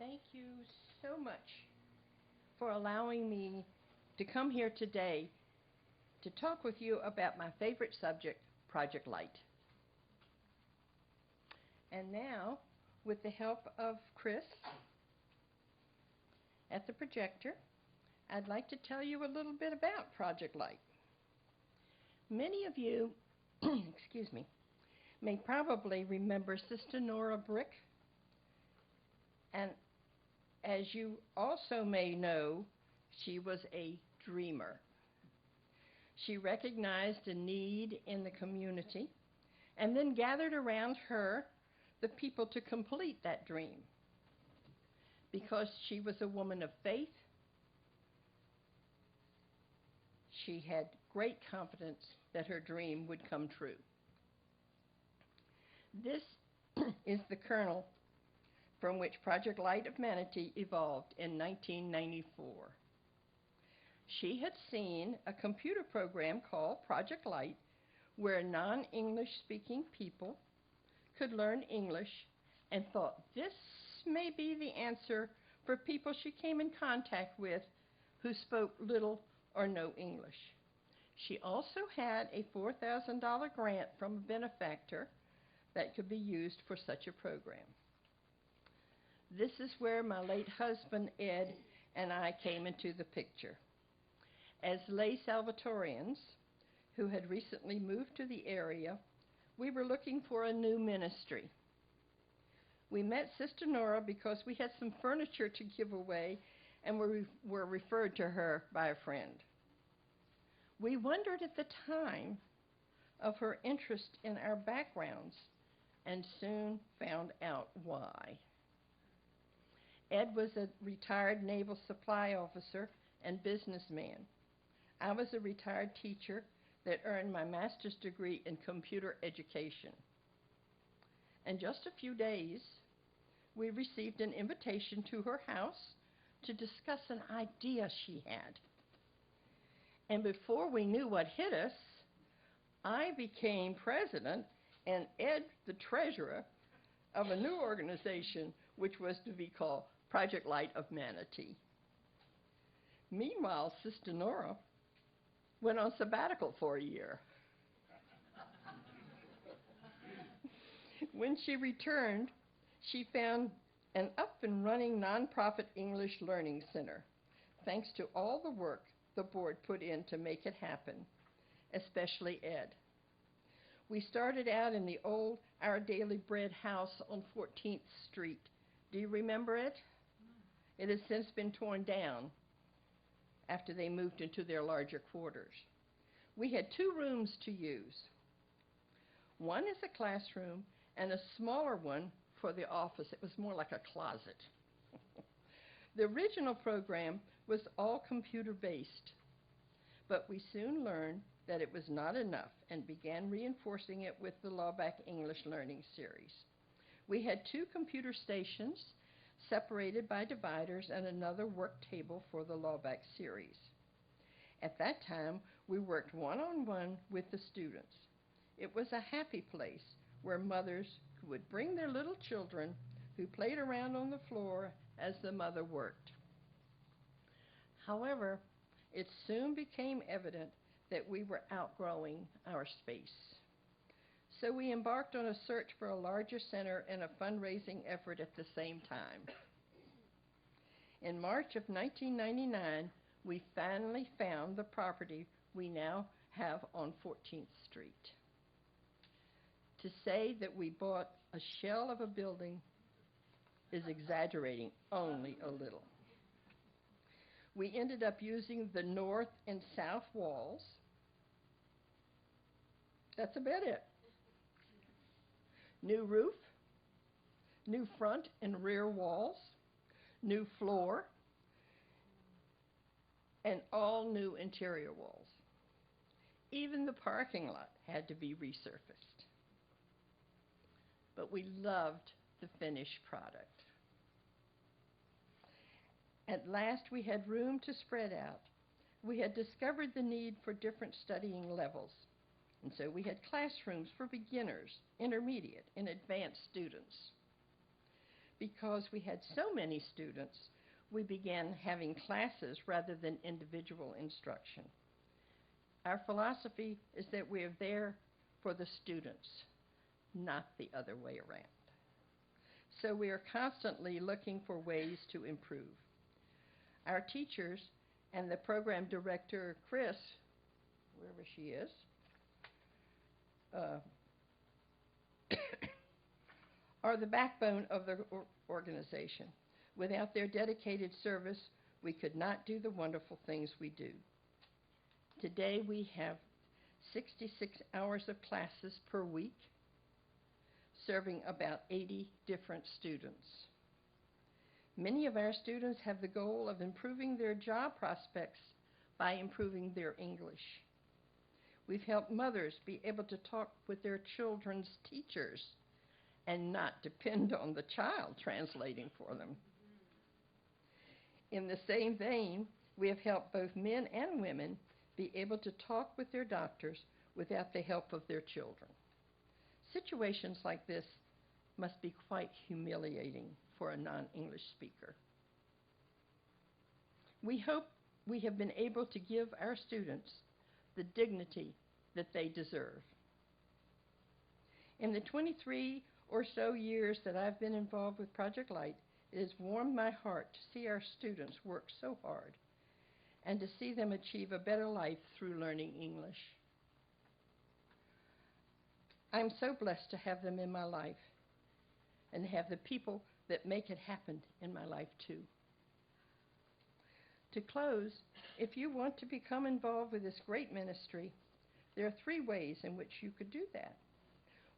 thank you so much for allowing me to come here today to talk with you about my favorite subject, Project Light. And now, with the help of Chris at the projector, I'd like to tell you a little bit about Project Light. Many of you, excuse me, may probably remember Sister Nora Brick, and as you also may know, she was a dreamer. She recognized a need in the community and then gathered around her the people to complete that dream. Because she was a woman of faith, she had great confidence that her dream would come true. This is the kernel from which Project Light of Manatee evolved in 1994. She had seen a computer program called Project Light where non-English speaking people could learn English and thought this may be the answer for people she came in contact with who spoke little or no English. She also had a $4,000 grant from a benefactor that could be used for such a program. This is where my late husband, Ed, and I came into the picture. As lay Salvatorians who had recently moved to the area, we were looking for a new ministry. We met Sister Nora because we had some furniture to give away and were referred to her by a friend. We wondered at the time of her interest in our backgrounds and soon found out why. Ed was a retired naval supply officer and businessman. I was a retired teacher that earned my master's degree in computer education. In just a few days, we received an invitation to her house to discuss an idea she had. And before we knew what hit us, I became president and Ed the treasurer of a new organization which was to be called Project Light of Manatee. Meanwhile, Sister Nora went on sabbatical for a year. When she returned, she found an up-and-running nonprofit English learning center, thanks to all the work the board put in to make it happen, especially Ed. We started out in the old Our Daily Bread house on 14th Street. Do you remember it? It has since been torn down after they moved into their larger quarters. We had 2 rooms to use. One is a classroom and a smaller one for the office. It was more like a closet. The original program was all computer-based, but we soon learned that it was not enough and began reinforcing it with the Lawback English Learning Series. We had 2 computer stations separated by dividers and another work table for the Lawback series. At that time, we worked one-on-one with the students. It was a happy place where mothers would bring their little children who played around on the floor as the mother worked. However, it soon became evident that we were outgrowing our space. So we embarked on a search for a larger center and a fundraising effort at the same time. In March of 1999, we finally found the property we now have on 14th Street. To say that we bought a shell of a building is exaggerating only a little. We ended up using the north and south walls. That's about it. New roof, new front and rear walls, new floor, and all new interior walls. Even the parking lot had to be resurfaced. But we loved the finished product. At last, we had room to spread out. We had discovered the need for different studying levels. And so we had classrooms for beginners, intermediate, and advanced students. Because we had so many students, we began having classes rather than individual instruction. Our philosophy is that we are there for the students, not the other way around. So we are constantly looking for ways to improve. Our teachers and the program director, Chris, wherever she is, are the backbone of the organization. Without their dedicated service, we could not do the wonderful things we do. Today we have 66 hours of classes per week, serving about 80 different students. Many of our students have the goal of improving their job prospects by improving their English. We've helped mothers be able to talk with their children's teachers and not depend on the child translating for them. In the same vein, we have helped both men and women be able to talk with their doctors without the help of their children. Situations like this must be quite humiliating for a non-English speaker. We hope we have been able to give our students the dignity that they deserve. In the 23 or so years that I've been involved with Project Light, it has warmed my heart to see our students work so hard and to see them achieve a better life through learning English. I'm so blessed to have them in my life and have the people that make it happen in my life too. To close, if you want to become involved with this great ministry, there are 3 ways in which you could do that.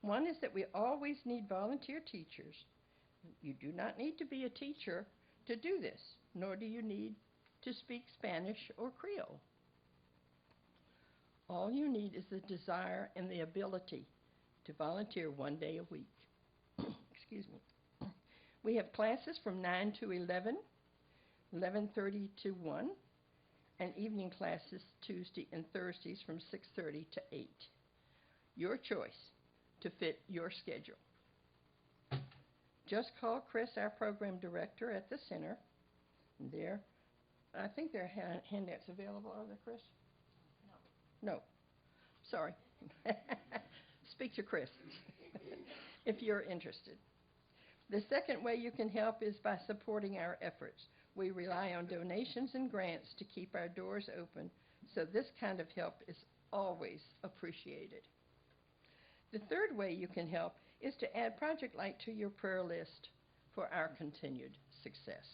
One is that we always need volunteer teachers. You do not need to be a teacher to do this, nor do you need to speak Spanish or Creole. All you need is the desire and the ability to volunteer 1 day a week. Excuse me. We have classes from 9 to 11, 11:30 to 1, and evening classes Tuesday and Thursdays from 6:30 to 8. Your choice to fit your schedule. Just call Chris, our program director at the center. There, I think there are handouts available, are there, Chris? No. Sorry. Speak to Chris if you're interested. The second way you can help is by supporting our efforts. We rely on donations and grants to keep our doors open, so this kind of help is always appreciated. The third way you can help is to add Project Light to your prayer list for our continued success.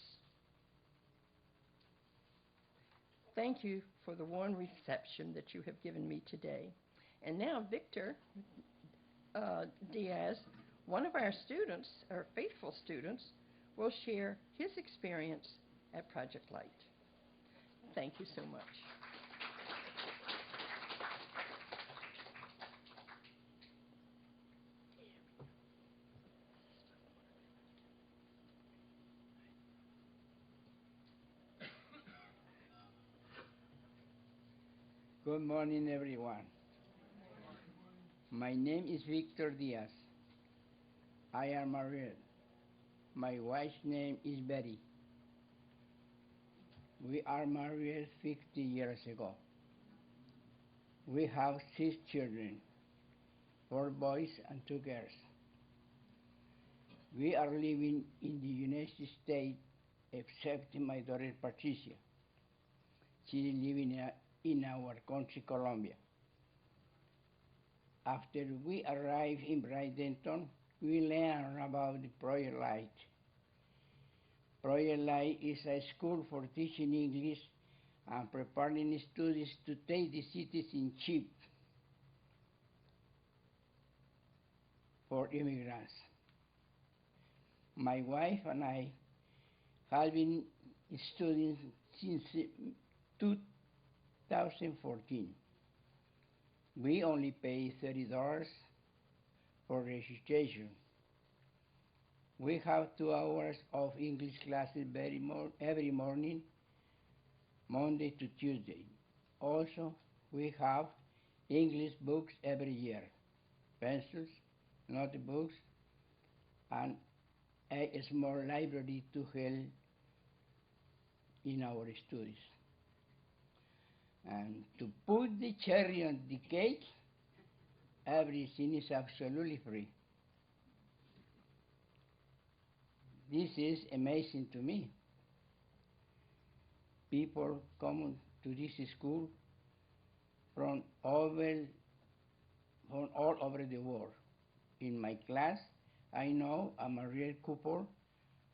Thank you for the warm reception that you have given me today. And now Victor Diaz, one of our students, our faithful students, will share his experience at Project Light. Thank you so much. Good morning, everyone. My name is Victor Diaz. I am married. My wife's name is Betty. We are married 50 years ago. We have 6 children, 4 boys and 2 girls. We are living in the United States, except my daughter Patricia. She is living in our country, Colombia. After we arrived in Bradenton, we learned about the Project Light. Project Light is a school for teaching English and preparing students to take the citizenship for immigrants. My wife and I have been studying since 2014. We only pay $30 for registration. We have 2 hours of English classes every morning, Monday to Tuesday. Also, we have English books every year, pencils, notebooks, and a small library to help in our studies. And to put the cherry on the cake, everything is absolutely free. This is amazing to me. People come to this school from all over the world. In my class, I know a married couple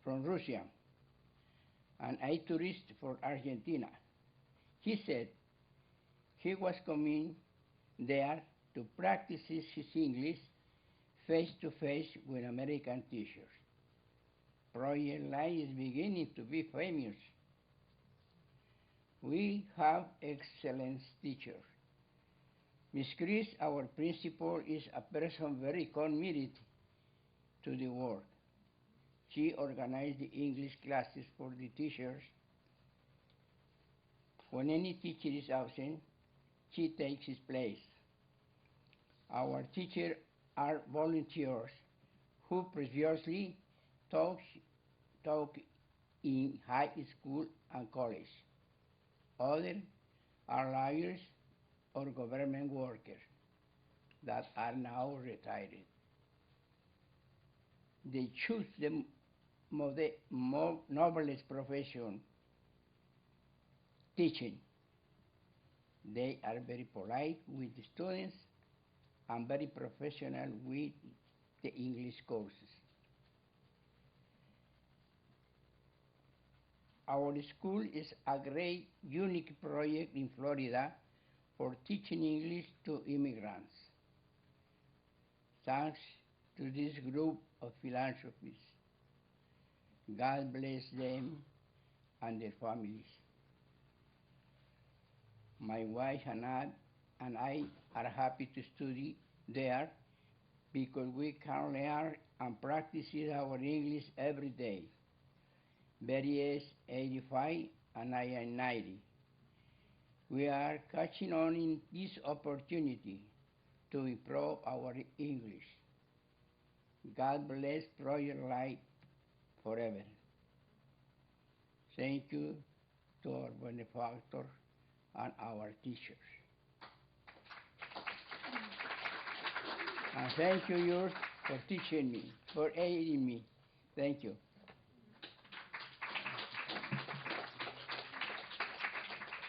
from Russia and a tourist from Argentina. He said he was coming there to practice his English face-to-face with American teachers. Project Light is beginning to be famous. We have excellent teachers. Miss Chris, our principal, is a person very committed to the work. She organized the English classes for the teachers. When any teacher is absent, she takes his place. Our teachers are volunteers who previously taught in high school and college. Others are lawyers or government workers that are now retired. They choose the more noblest profession, teaching. They are very polite with the students and very professional with the English courses. Our school is a great, unique project in Florida for teaching English to immigrants. Thanks to this group of philanthropists. God bless them and their families. My wife Hannah and I are happy to study there because we can learn and practice our English every day. Betty is 85 and I am 90. We are catching on in this opportunity to improve our English. God bless Project Light forever. Thank you to our benefactor and our teachers. And thank you, yours, for teaching me, for aiding me. Thank you.